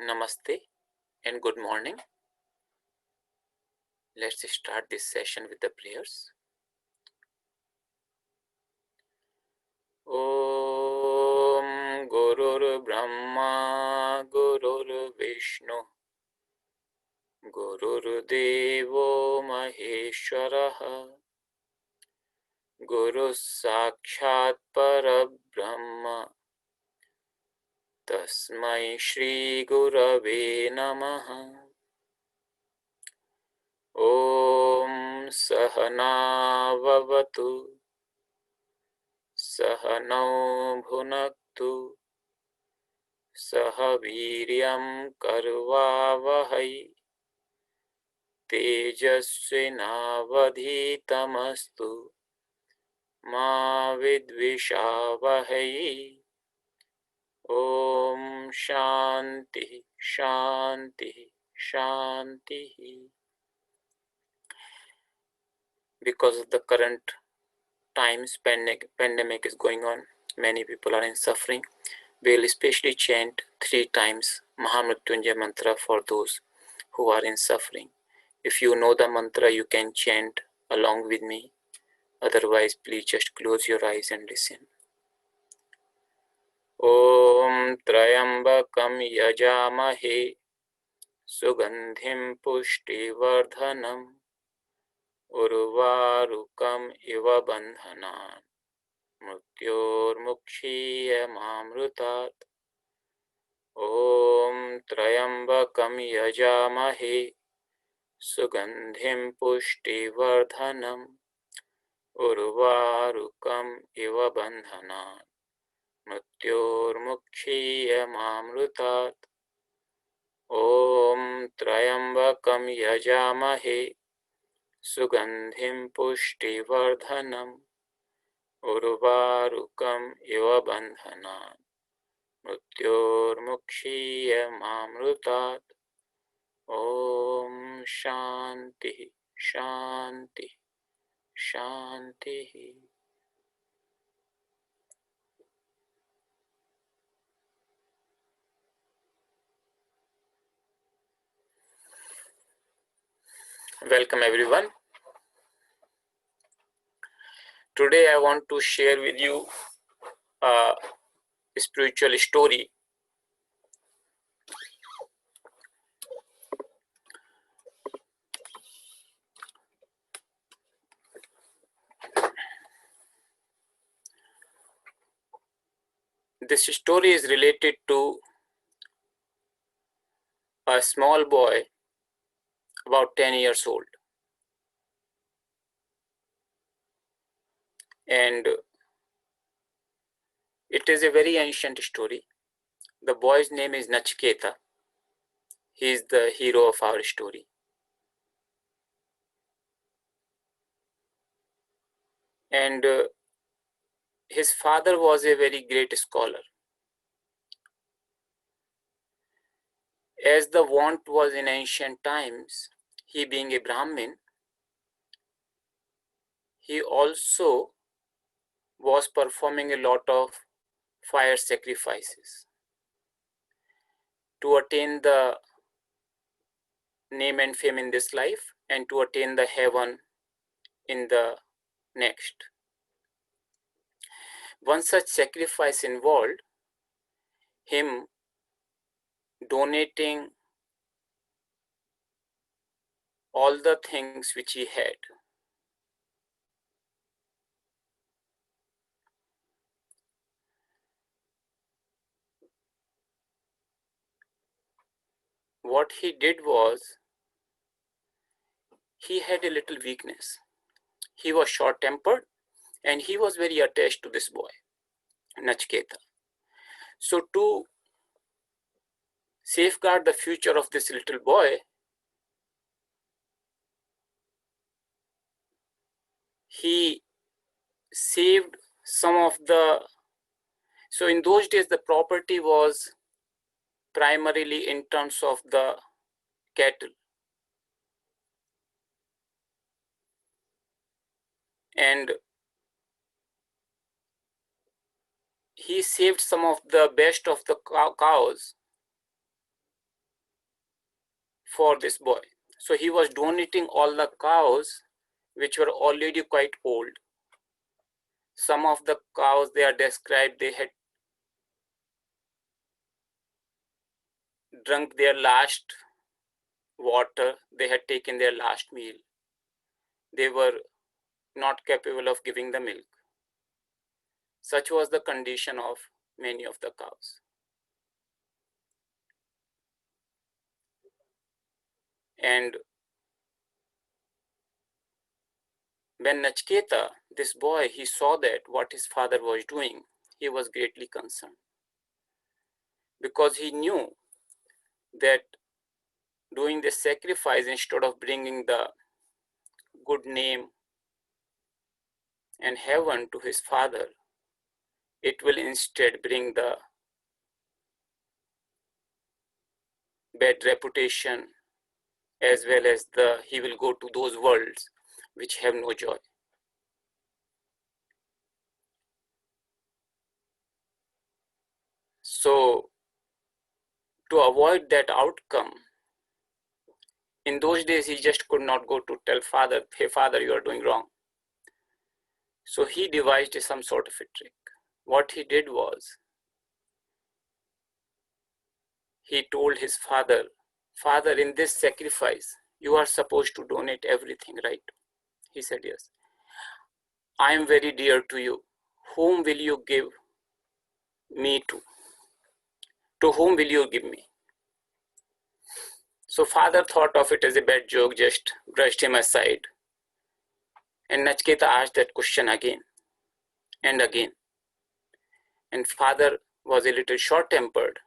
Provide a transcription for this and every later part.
Namaste and good morning. Let's start this session with the prayers. Om Gurur Brahma Gurur Vishnu Gurur Devo Maheshwaraha Guru Sakshat Parabrahma Tasmai Shri Gurave Namaha. Om Sahana Vavatu Sahanau Bhunaktu Saha Viryam Karvavahai Tejasvinavadhitamastu Ma Vidvishavahai. Om Shanti Shanti Shanti. Because of the current times, pandemic is going on, many people are in suffering. We will especially chant 3 times Mahamrityunjaya mantra for those who are in suffering. If you know the mantra, you can chant along with me. Otherwise, please just close your eyes and listen. Om Trayambakam Yajamahe Sugandhim Pushtivardhanam Urvarukam Iva Bandhanan Mrityormukshiyamamrutat. Om Trayambakam Yajamahe Sugandhim Pushtivardhanam Urvarukam Iva Bandhanan Mrityormukshiyamamrutat. Om Trayambakam Yajamahe Sugandhim Pushtivardhanam Urvarukam Iva Bandhanan Mrityormukshiyamamrutat. Om Shanti Shanti Shanti. Welcome everyone. Today I want to share with you a spiritual story. This story is related to a small boy about 10 years old. And it is a very ancient story. The boy's name is Nachiketa. He is the hero of our story. And his father was a very great scholar. As the wont was in ancient times, he being a Brahmin, he also was performing a lot of fire sacrifices to attain the name and fame in this life and to attain the heaven in the next. One such sacrifice involved him donating all the things which he had. What he did was, he had a little weakness. He was short-tempered and he was very attached to this boy, Nachiketa. So to safeguard the future of this little boy, he saved some of the, so in those days the property was primarily in terms of the cattle. And he saved some of the best of the cows for this boy. So he was donating all the cows which were already quite old. Some of the cows, they are described, they had drunk their last water, they had taken their last meal. They were not capable of giving the milk. Such was the condition of many of the cows. And when Nachiketa, this boy, he saw that what his father was doing, he was greatly concerned, because he knew that doing the sacrifice, instead of bringing the good name and heaven to his father, it will instead bring the bad reputation, as well as he will go to those worlds which have no joy. So to avoid that outcome, in those days he just could not go to tell father, hey father, you are doing wrong. So he devised some sort of a trick. What he did was, he told his father, father, in this sacrifice, you are supposed to donate everything, right? He said, yes. I am very dear to you. Whom will you give me to? To whom will you give me? So father thought of it as a bad joke, just brushed him aside. And Nachiketa asked that question again and again. And father was a little short-tempered.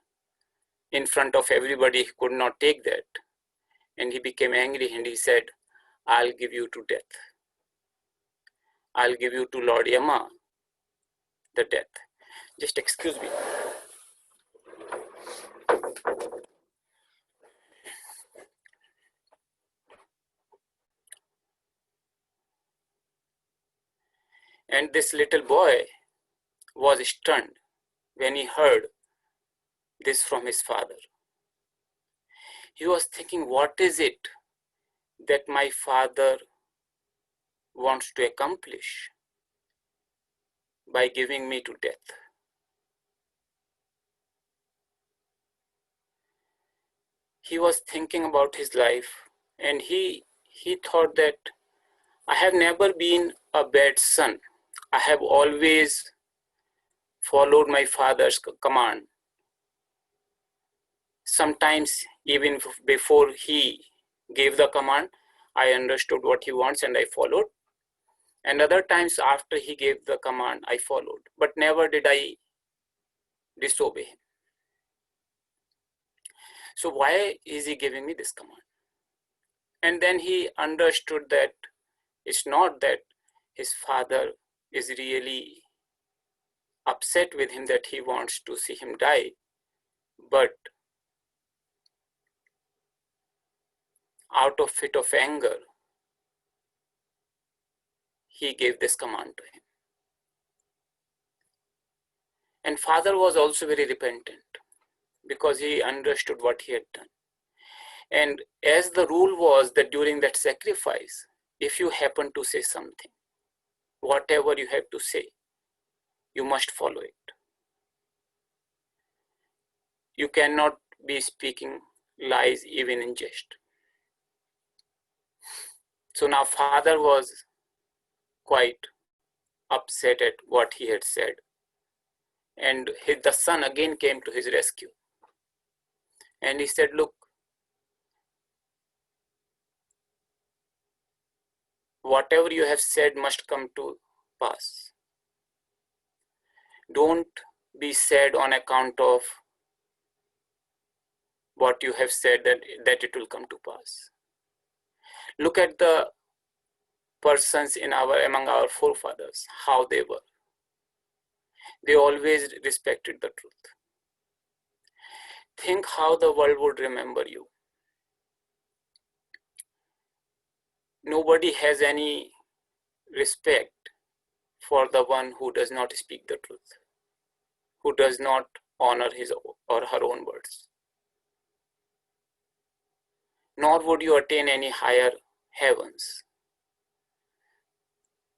In front of everybody, he could not take that. And he became angry and he said, I'll give you to death. I'll give you to Lord Yama, the death. Just excuse me. And this little boy was stunned when he heard this from his father. He was thinking, what is it that my father wants to accomplish by giving me to death? He was thinking about his life, and he thought that I have never been a bad son. I have always followed my father's command. Sometimes even before he gave the command, I understood what he wants and I followed. And other times after he gave the command, I followed. But never did I disobey him. So why is he giving me this command? And then he understood that it's not that his father is really upset with him, that he wants to see him die, but out of fit of anger, he gave this command to him. And father was also very repentant, because he understood what he had done. And as the rule was that during that sacrifice, if you happen to say something, whatever you have to say, you must follow it. You cannot be speaking lies even in jest. So now father was quite upset at what he had said. And the son again came to his rescue. And he said, look, whatever you have said must come to pass. Don't be sad on account of what you have said that it will come to pass. Look at the persons among our forefathers, how they were. They always respected the truth. Think how the world would remember you. Nobody has any respect for the one who does not speak the truth, who does not honor his or her own words. nor would you attain any higher heavens.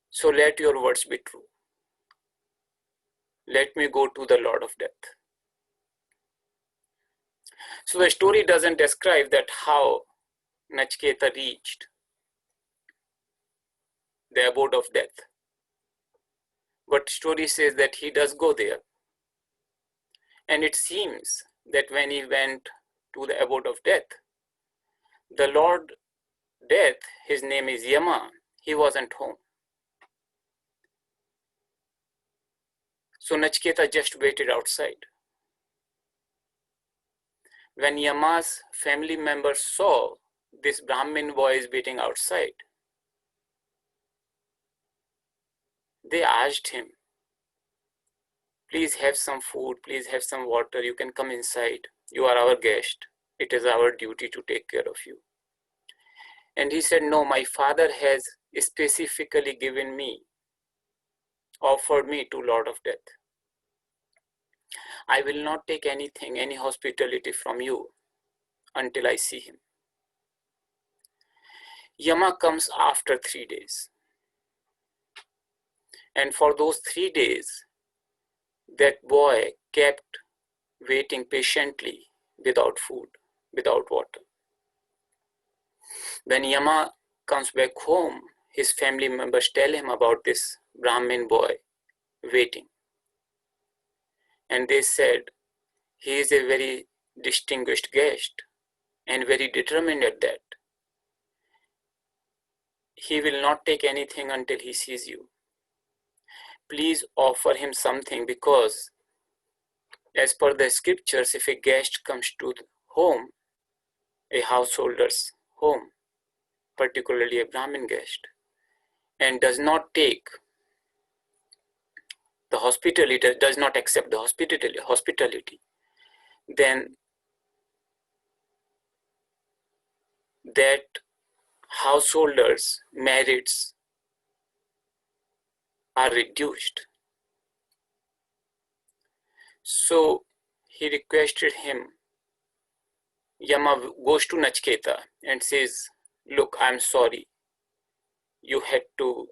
So let your words be true. Let me go to the Lord of Death. So the story doesn't describe that how Nachiketa reached the abode of death. But story says that he does go there. And it seems that when he went to the abode of death, the Lord Death, his name is Yama, he wasn't home. So Nachiketa just waited outside. When Yama's family members saw this Brahmin boy is waiting outside, they asked him, please have some food, please have some water, you can come inside. You are our guest. It is our duty to take care of you. And he said, no, my father has specifically given me, offered me to Lord of Death. I will not take anything, any hospitality from you until I see him. Yama comes after 3 days. And for those 3 days, that boy kept waiting patiently without food, without water. When Yama comes back home, his family members tell him about this Brahmin boy waiting. And they said, he is a very distinguished guest and very determined at that. He will not take anything until he sees you. Please offer him something, because as per the scriptures, if a guest comes to the home, a householder's home, particularly a Brahmin guest, and does not take the hospitality, does not accept the hospitality, then that householder's merits are reduced. So he requested him. Yama goes to Nachiketa and says, look, I'm sorry. You had to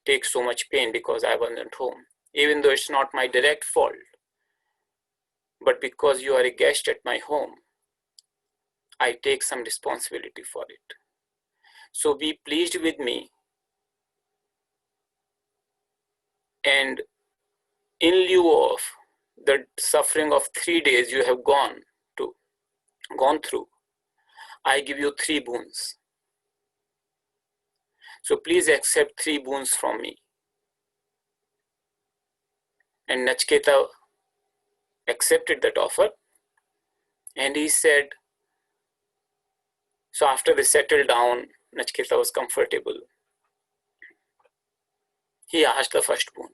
take so much pain because I wasn't home. Even though it's not my direct fault, but because you are a guest at my home, I take some responsibility for it. So be pleased with me, and in lieu of the suffering of 3 days you have gone through, I give you 3 boons. So please accept 3 boons from me. And Nachiketa accepted that offer, and he said, so after they settled down, Nachiketa was comfortable. He asked the first boon.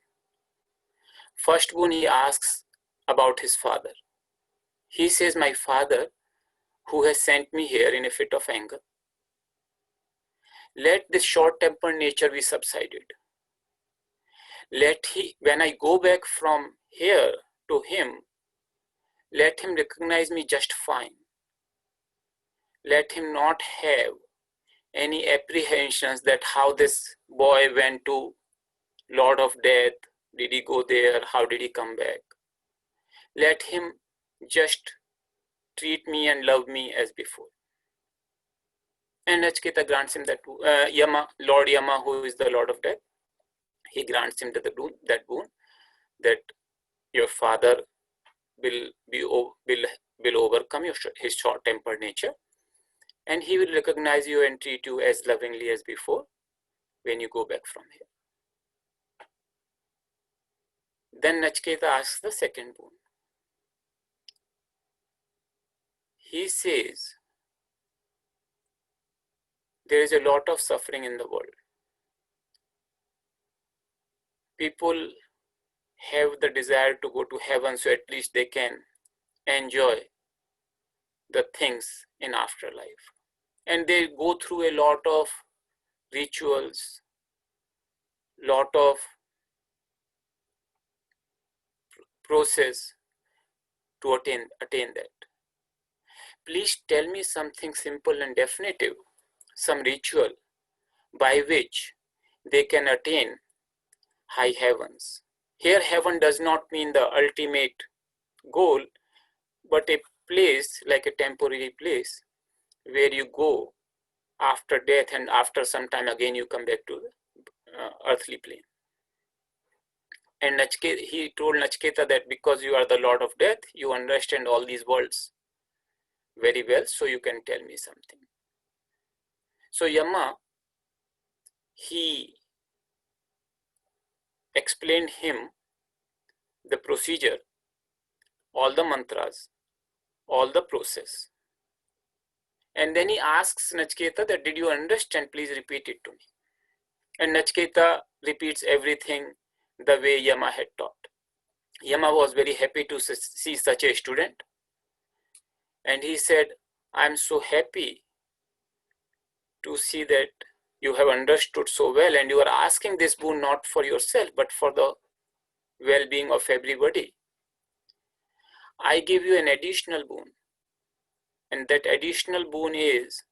First boon, he asks about his father. He says, my father, who has sent me here in a fit of anger, let this short-tempered nature be subsided. When I go back from here to him, let him recognize me just fine. Let him not have any apprehensions that how this boy went to Lord of Death, did he go there, how did he come back? Let him just treat me and love me as before. And Nachiketa grants him that Lord Yama, who is the Lord of Death, he grants him that boon, that your father will overcome his short-tempered nature, and he will recognize you and treat you as lovingly as before when you go back from here. Then Nachiketa asks the second boon. He says, there is a lot of suffering in the world. People have the desire to go to heaven so at least they can enjoy the things in afterlife. And they go through a lot of rituals, lot of process to attain that. please tell me something simple and definitive, some ritual by which they can attain high heavens. Here, heaven does not mean the ultimate goal, but a place, like a temporary place, where you go after death, and after some time again you come back to the earthly plane. And he told Nachiketa that because you are the Lord of Death, you understand all these worlds very well, so you can tell me something. So Yama, he explained him the procedure, all the mantras, all the process. And then he asks Nachiketa that, did you understand? Please repeat it to me. And Nachiketa repeats everything the way Yama had taught. Yama was very happy to see such a student. And he said, I'm so happy to see that you have understood so well, and you are asking this boon not for yourself, but for the well-being of everybody. I give you an additional boon. And that additional boon is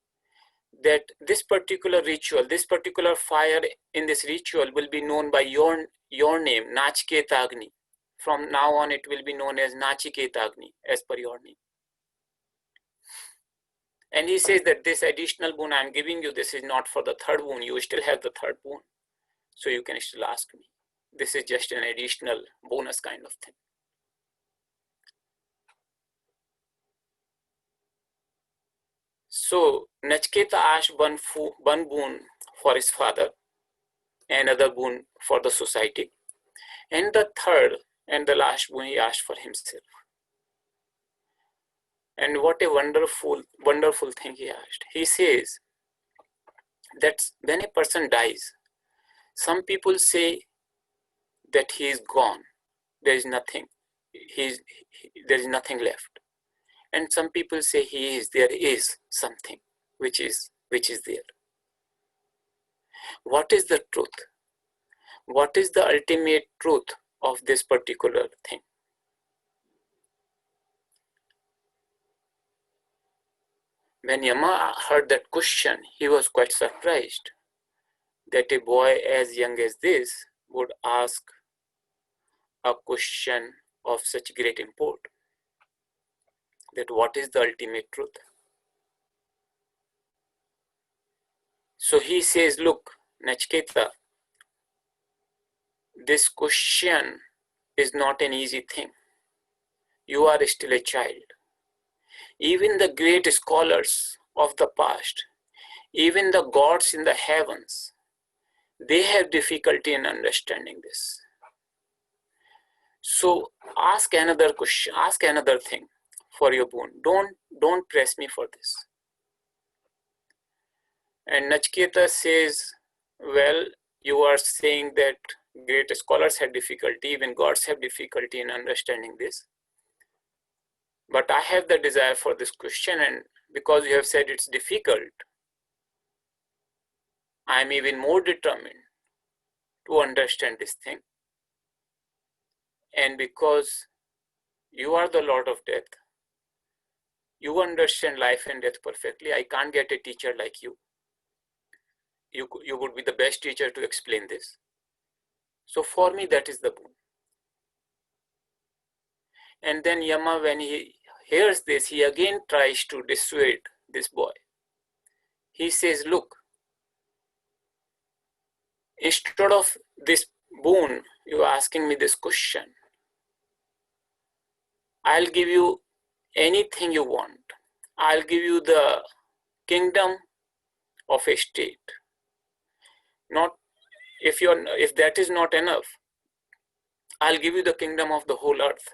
that this particular ritual, this particular fire in this ritual will be known by your name, Nachiketa Agni. From now on, it will be known as Nachiketa Agni, as per your name. And he says that this additional boon I'm giving you, this is not for the third boon. You still have the third boon. So you can still ask me. This is just an additional bonus kind of thing. So Nachiketa asked one boon for his father, another boon for the society, and the third and the last boon he asked for himself. And what a wonderful thing he asked. He says that when a person dies, some people say that he is gone. There is nothing. There is nothing left. And some people say there is something which is there. What is the truth? What is the ultimate truth of this particular thing? When Yama heard that question, he was quite surprised that a boy as young as this would ask a question of such great import. That what is the ultimate truth? So he says, look, Nachiketa, this question is not an easy thing. You are still a child. Even the great scholars of the past, even the gods in the heavens, they have difficulty in understanding this. So ask another question, ask another thing for your boon. Don't press me for this. And Nachiketa says, well, you are saying that great scholars have difficulty, even gods have difficulty in understanding this. But I have the desire for this question, and because you have said it's difficult, I am even more determined to understand this thing. And because you are the Lord of Death, you understand life and death perfectly. I can't get a teacher like you. You would be the best teacher to explain this. So for me, that is the boon. And then Yama, when he hears this, he again tries to dissuade this boy. He says, look, instead of this boon, you are asking me this question. I'll give you anything you want. I'll give you the kingdom of a state. Not if that is not enough, I'll give you the kingdom of the whole earth.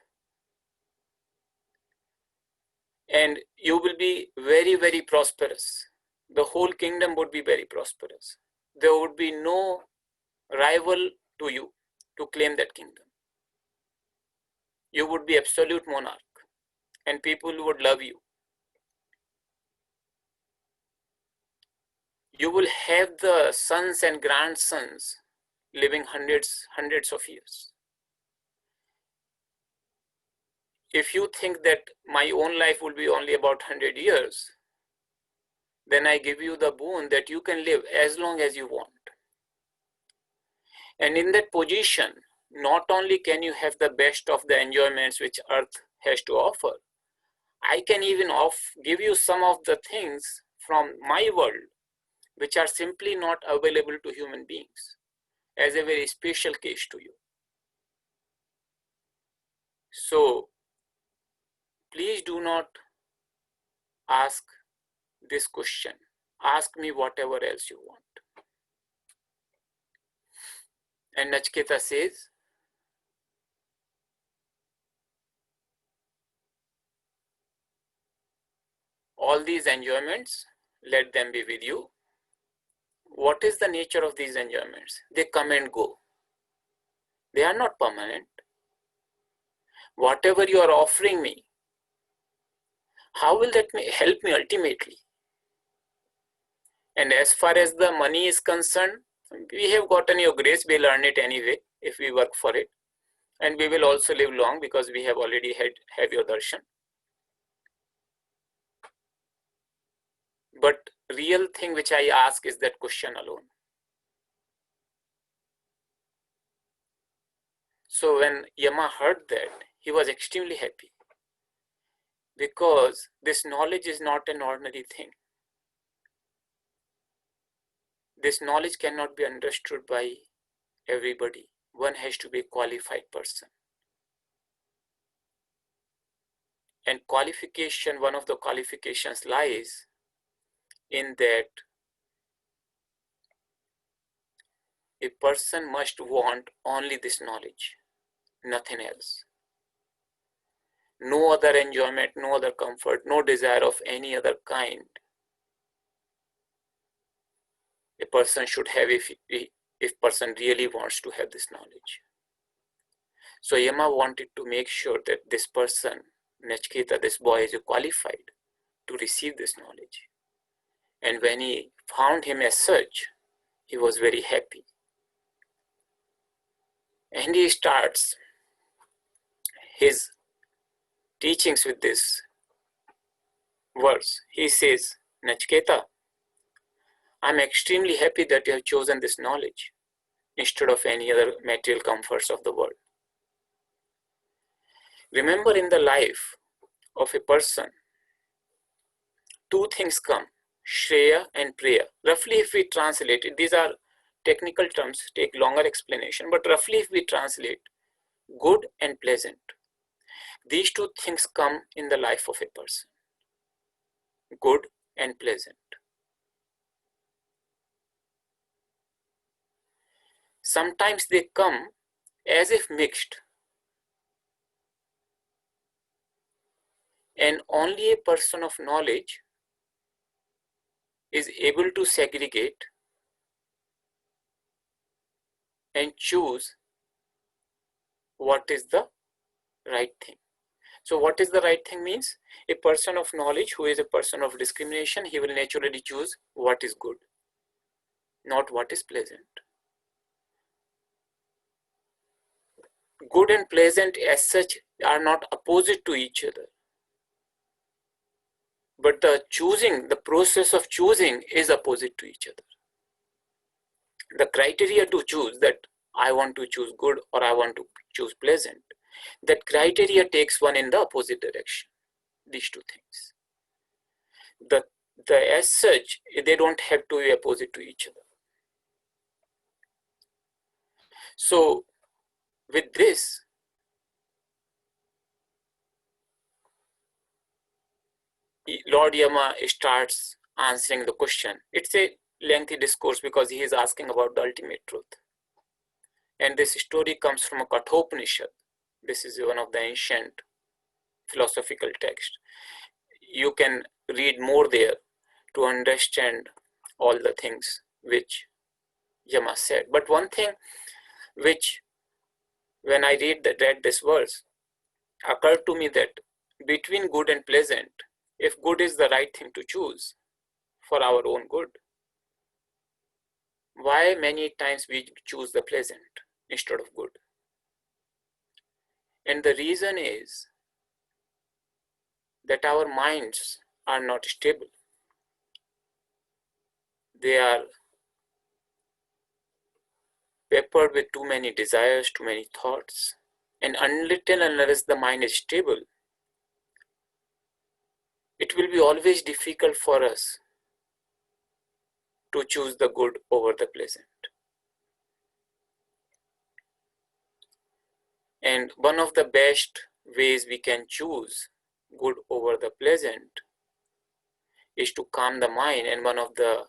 And you will be very, very prosperous. The whole kingdom would be very prosperous. There would be no rival to you to claim that kingdom. You would be absolute monarch, and people would love you. You will have the sons and grandsons living hundreds of years. if you think that my own life will be only about 100 years, then I give you the boon that you can live as long as you want. And in that position, not only can you have the best of the enjoyments which earth has to offer, I can even give you some of the things from my world which are simply not available to human beings as a very special case to you. So please do not ask this question. Ask me whatever else you want. And Nachiketa says, all these enjoyments, let them be with you. What is the nature of these enjoyments? They come and go. They are not permanent. Whatever you are offering me, how will that help me ultimately? And as far as the money is concerned, we have gotten your grace, we'll earn it anyway if we work for it. And we will also live long because we have already have your darshan. But real thing which I ask is that question alone. So when Yama heard that, he was extremely happy because this knowledge is not an ordinary thing. This knowledge cannot be understood by everybody. One has to be a qualified person. And qualification, one of the qualifications lies in that a person must want only this knowledge, nothing else. No other enjoyment, no other comfort, no desire of any other kind a person should have if person really wants to have this knowledge. So Yama wanted to make sure that this person, Nachiketa, this boy, is qualified to receive this knowledge. And when he found him as such, he was very happy. And he starts his teachings with this verse. He says, Nachiketa, I'm extremely happy that you have chosen this knowledge instead of any other material comforts of the world. Remember, in the life of a person, two things come, Shreya and Priya. Roughly, if we translate it, these are technical terms, take longer explanation, but roughly if we translate, good and pleasant. These two things come in the life of a person, good and pleasant. Sometimes they come as if mixed, and only a person of knowledge is able to segregate and choose what is the right thing. So what is the right thing means? A person of knowledge who is a person of discrimination, he will naturally choose what is good, not what is pleasant. Good and pleasant as such are not opposite to each other. But the choosing, the process of choosing is opposite to each other. The criteria to choose, that I want to choose good or I want to choose pleasant, that criteria takes one in the opposite direction. These two things. The as such, they don't have to be opposite to each other. So with this, Lord Yama starts answering the question. It's a lengthy discourse because he is asking about the ultimate truth. And this story comes from a Katha Upanishad. This is one of the ancient philosophical texts. You can read more there to understand all the things which Yama said. But one thing which, when I read this verse, occurred to me that between good and pleasant, if good is the right thing to choose for our own good, why many times we choose the pleasant instead of good? And the reason is that our minds are not stable. They are peppered with too many desires, too many thoughts. And unless the mind is stable, it will be always difficult for us to choose the good over the pleasant. And one of the best ways we can choose good over the pleasant is to calm the mind, and one of the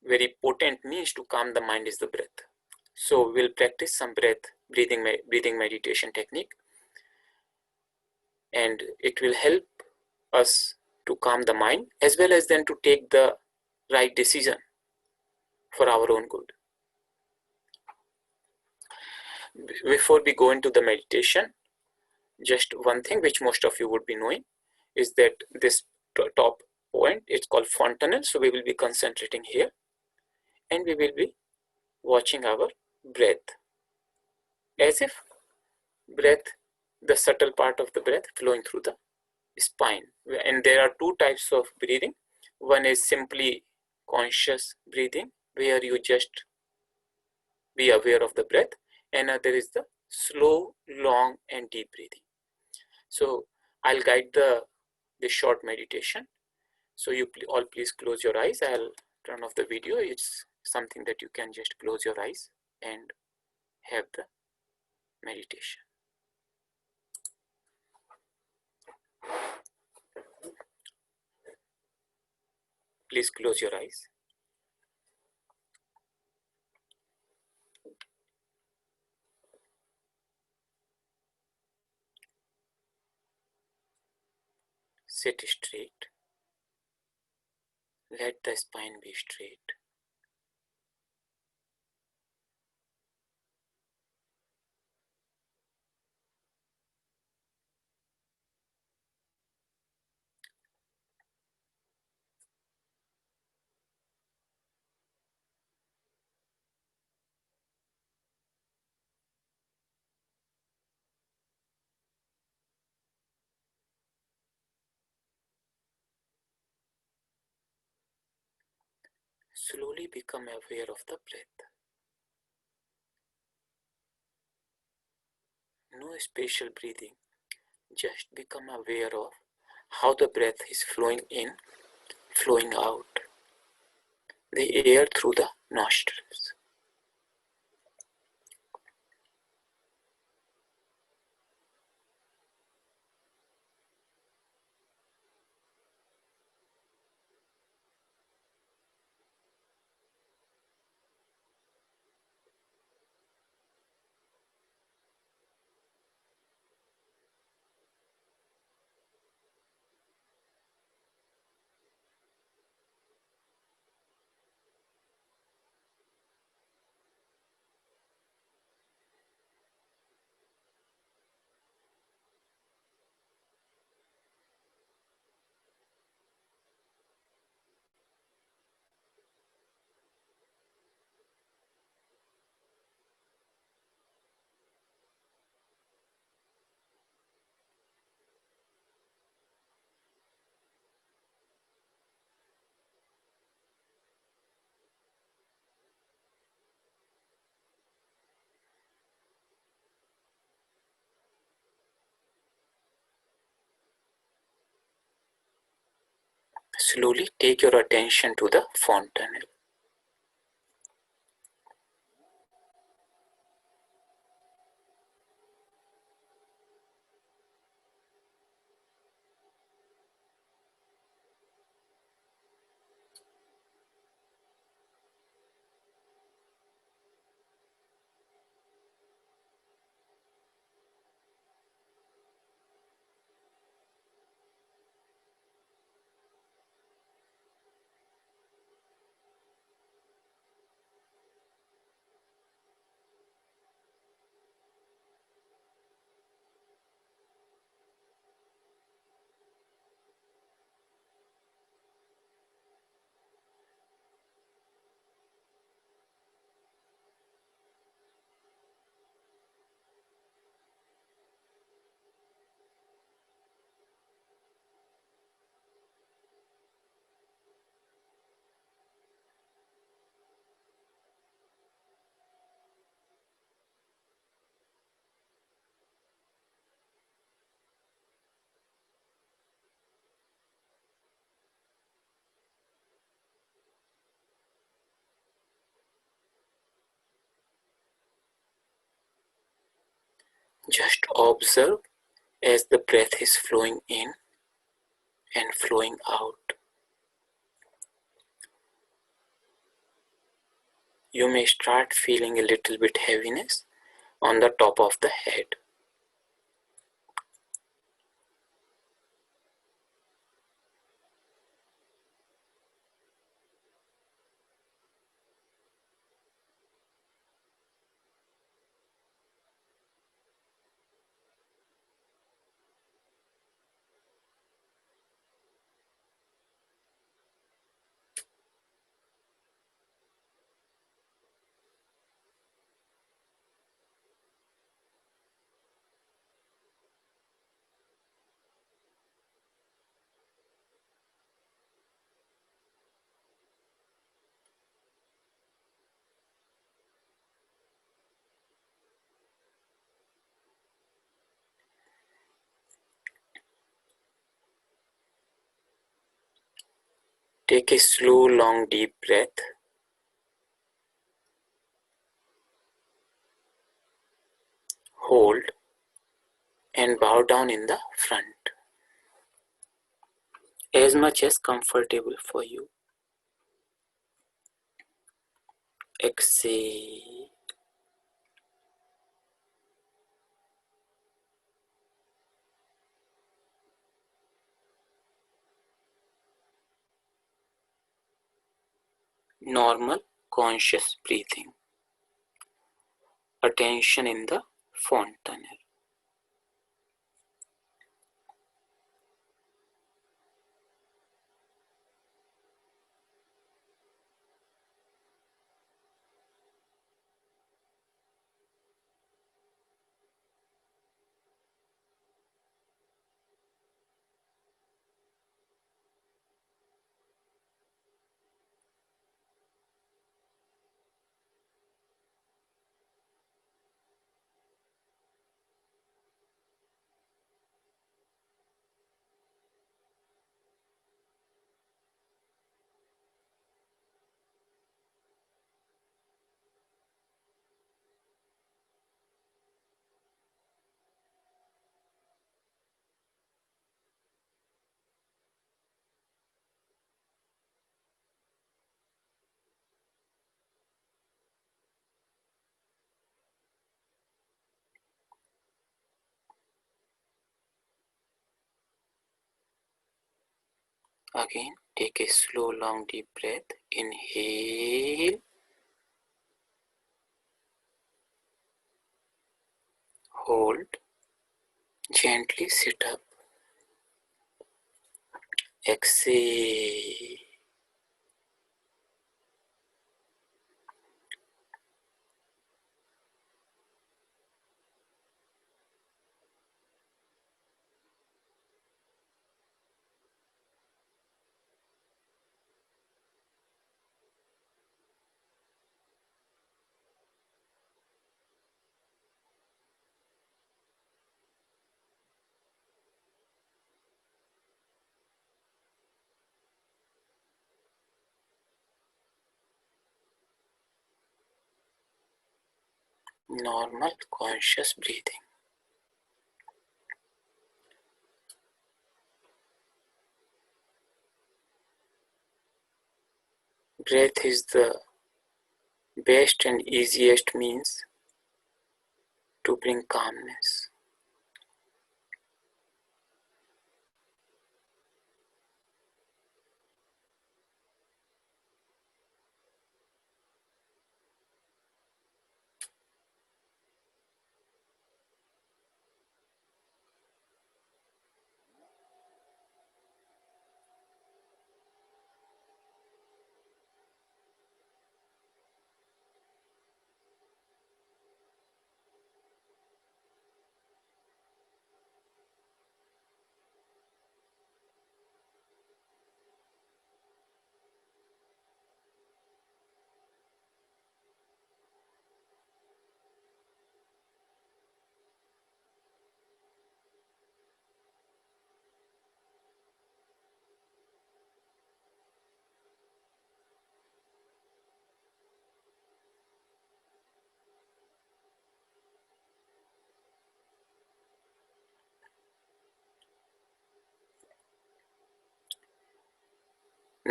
very potent means to calm the mind is the breath. So we'll practice some breathing meditation technique, and it will help us to calm the mind as well as then to take the right decision for our own good. Before we go into the meditation, just one thing which most of you would be knowing is that this top point is called fontanel. So we will be concentrating here and we will be watching our breath as if breath, the subtle part of the breath flowing through the spine. And there are two types of breathing. One is simply conscious breathing, where you just be aware of the breath. Another is the slow, long, and deep breathing. So I'll guide this short meditation. So you all please close your eyes. I'll turn off the video. It's something that you can just close your eyes and have the meditation. Please close your eyes. Sit straight. Let the spine be straight. Slowly become aware of the breath. No special breathing, just become aware of how the breath is flowing in, flowing out. The air through the nostrils. Slowly take your attention to the fontanel. Just observe as the breath is flowing in and flowing out. You may start feeling a little bit heaviness on the top of the head. Take a slow, long, deep breath. Hold and bow down in the front as much as comfortable for you. Exhale. Normal, conscious breathing. Attention in the fontanel. Again, take a slow, long, deep breath. Inhale. Hold. Gently sit up. Exhale. Normal, conscious breathing. Breath is the best and easiest means to bring calmness.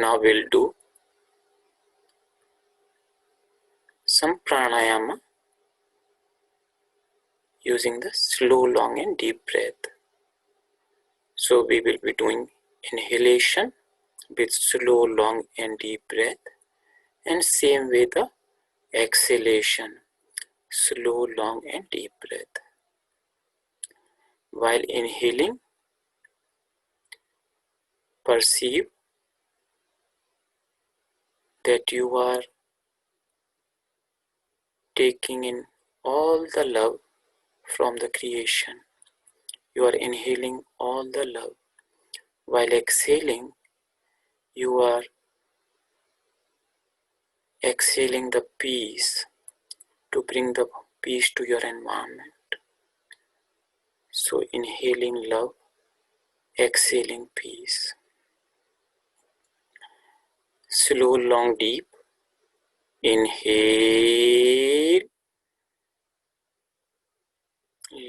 Now we'll do some pranayama using the slow, long and deep breath. So we will be doing inhalation with slow, long and deep breath, and same way the exhalation, slow, long and deep breath. While inhaling, perceive that you are taking in all the love from the creation. You are inhaling all the love. While exhaling, you are exhaling the peace to bring the peace to your environment. So inhaling love, exhaling peace. Slow, long, deep. Inhale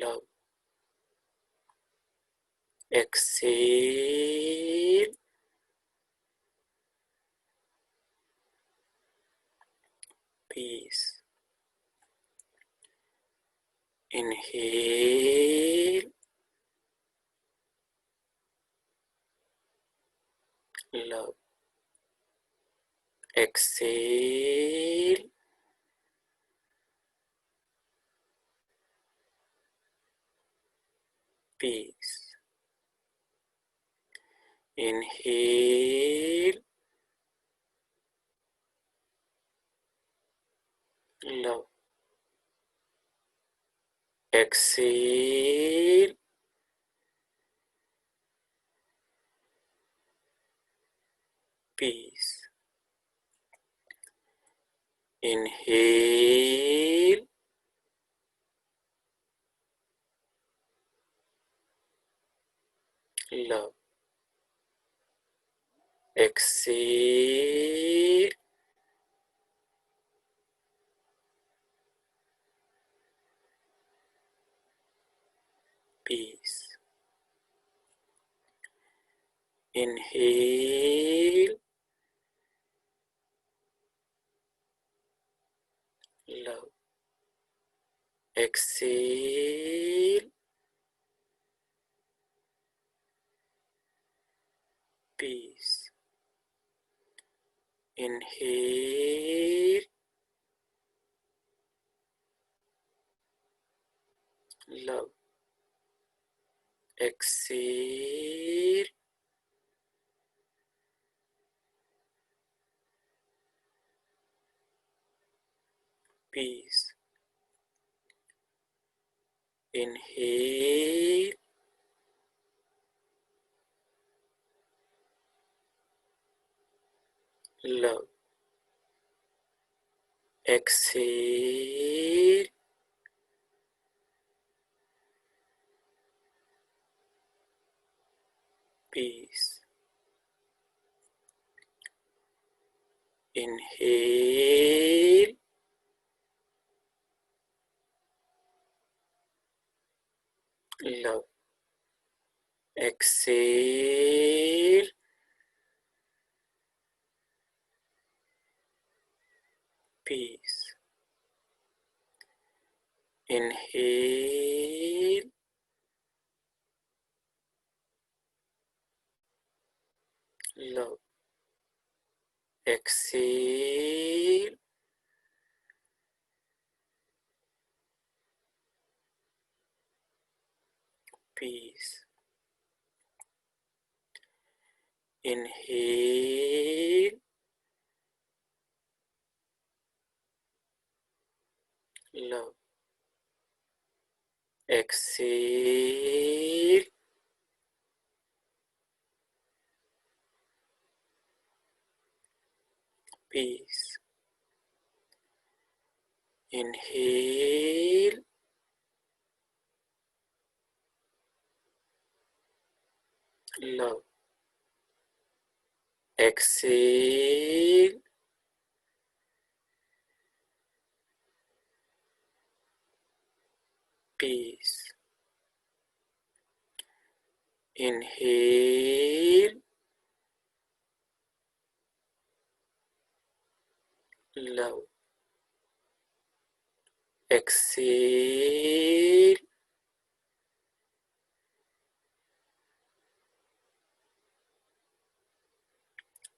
love. Exhale peace. Inhale love. Exhale peace. Inhale love. Exhale peace. Inhale love. Exhale peace. Inhale love. Exhale peace. Inhale love. Exhale peace. Inhale love. Exhale peace. Inhale love. Exhale peace. Inhale love. Exhale peace. Inhale love. Exhale peace. Inhale love. Exhale peace. Inhale love. Exhale.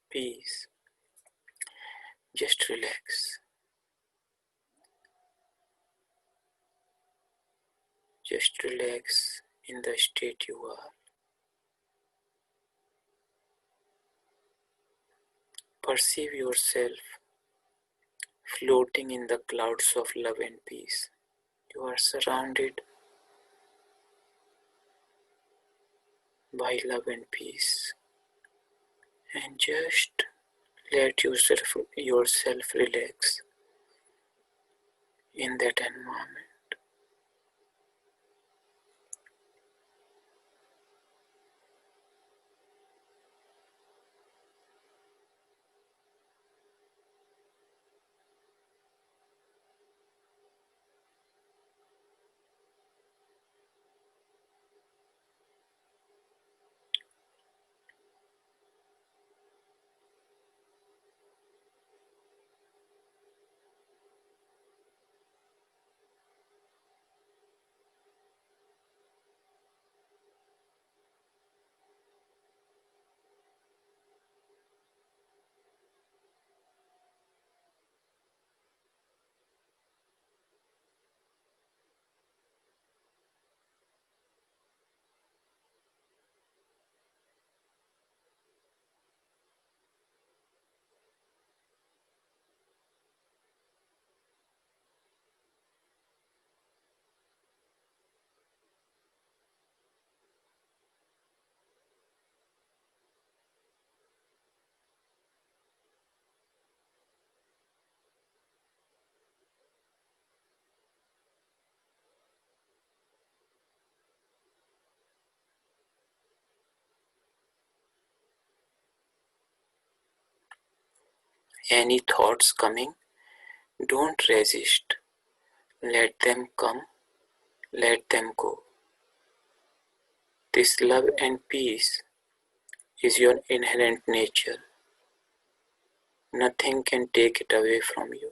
Peace. Just relax. Just relax in the state you are. Perceive yourself floating in the clouds of love and peace. You are surrounded by love and peace. And just let yourself relax in that environment. Any thoughts coming, don't resist. Let them come, let them go. This love and peace is your inherent nature. Nothing can take it away from you.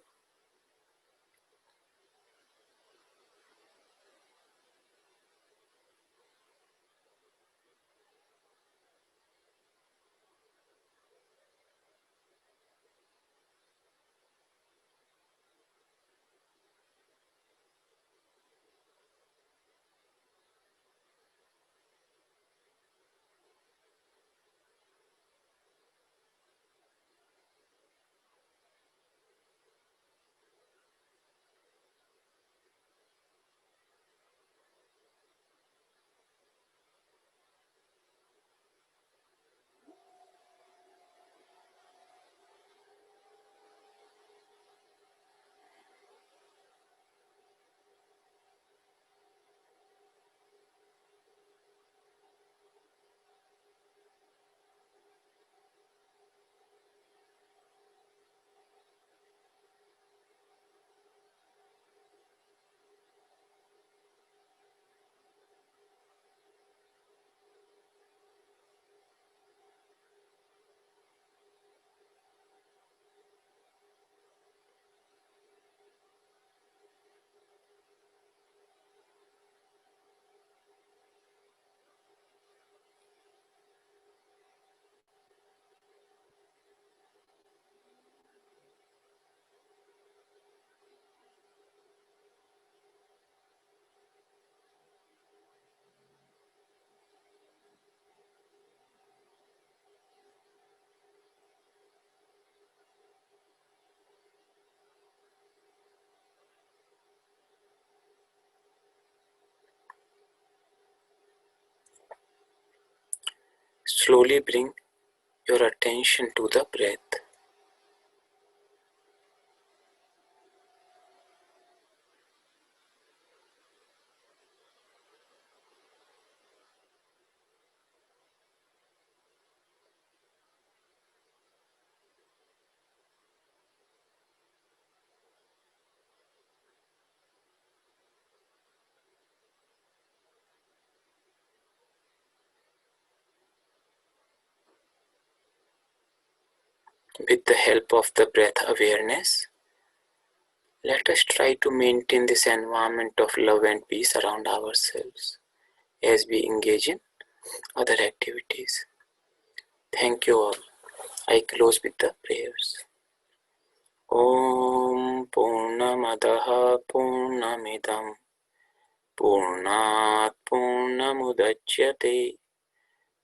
Slowly bring your attention to the breath. With the help of the breath awareness, Let us try to maintain this environment of love and peace around ourselves as we engage in other activities. Thank you all. I close with the prayers. Om Purnamadaha Purnamidam Purnat Purnamudachyate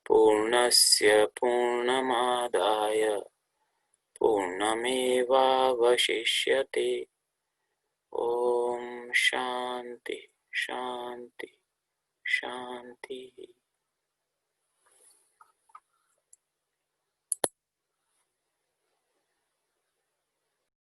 Purnasya Purnamadaya Purnamevavashishyate. Om Shanti Shanti Shanti.